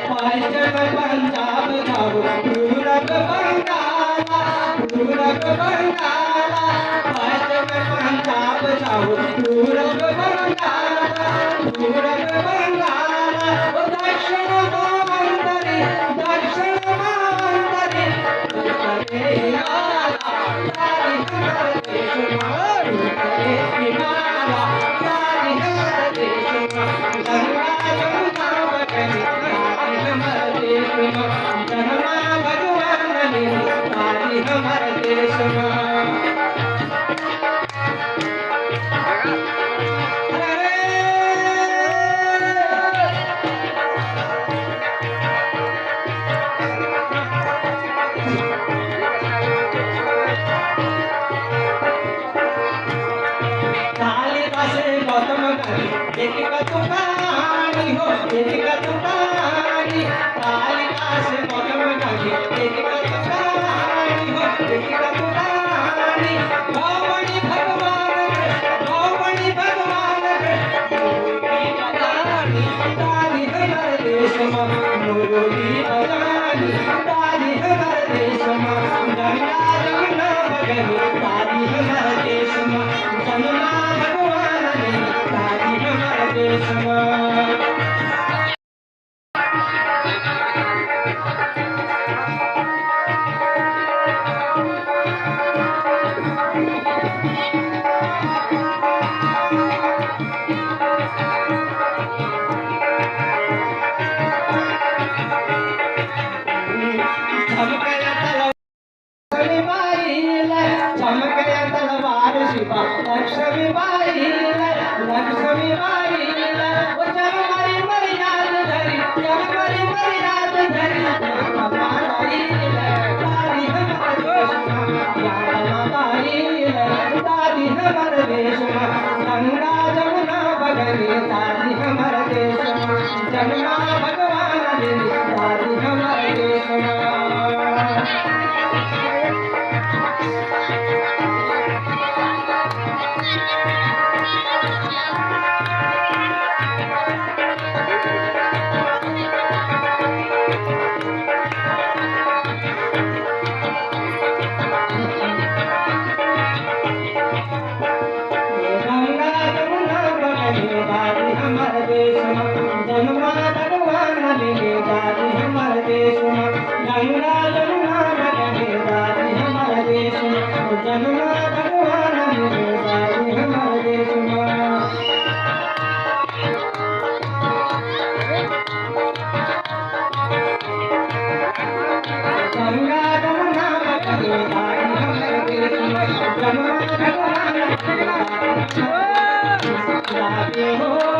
पश्चिम पंजाब जाओ पूरब बंगाला पूरब बंगाला पश्चिम पंजाब जाओ पूरब बंगाला पूरब बंगाला दक्षिण मावंतरी दक्षिण मावंतरी उत्तरे आला सारी हमारे देश में उत्तरे किनारा सारी हमारे देश में गंगा यमुना बगनी सारी हमारे देश में जन्मा भगवान ने सारी हमारे देश में गौतम एक कहानी हो एक कहानी कालिदास गौतम एक कहानी हो एक कहानी गौमणि भगवान दानी हमारे देश में मुरली बजानी दानी हमारे देश में गंगा जमुना बगनी दानी हमारे देश में जमुना देश में चमकया तलवार शिवा लक्ष्मी बाई लक्ष्मी बाई वो चमरी मर्याद धरी चमरी मर्याद धरी माताई दादी हमारे देश में माताई दादी हमारे देश में गंगा जमुना बगनी दादी हमारे देश में जमुना भगवान देवी दादी हमारे देश में हमारे देश में जन्मा भगवान ने दादी हमारे देश में गंगा जमुना बगनी दादी हमारे देश में जन्मा भगवान ने दादी हमारे देश में गंगा जमुना बगनी दादी हमारे देश में जन्मा भगवान ने दादी हो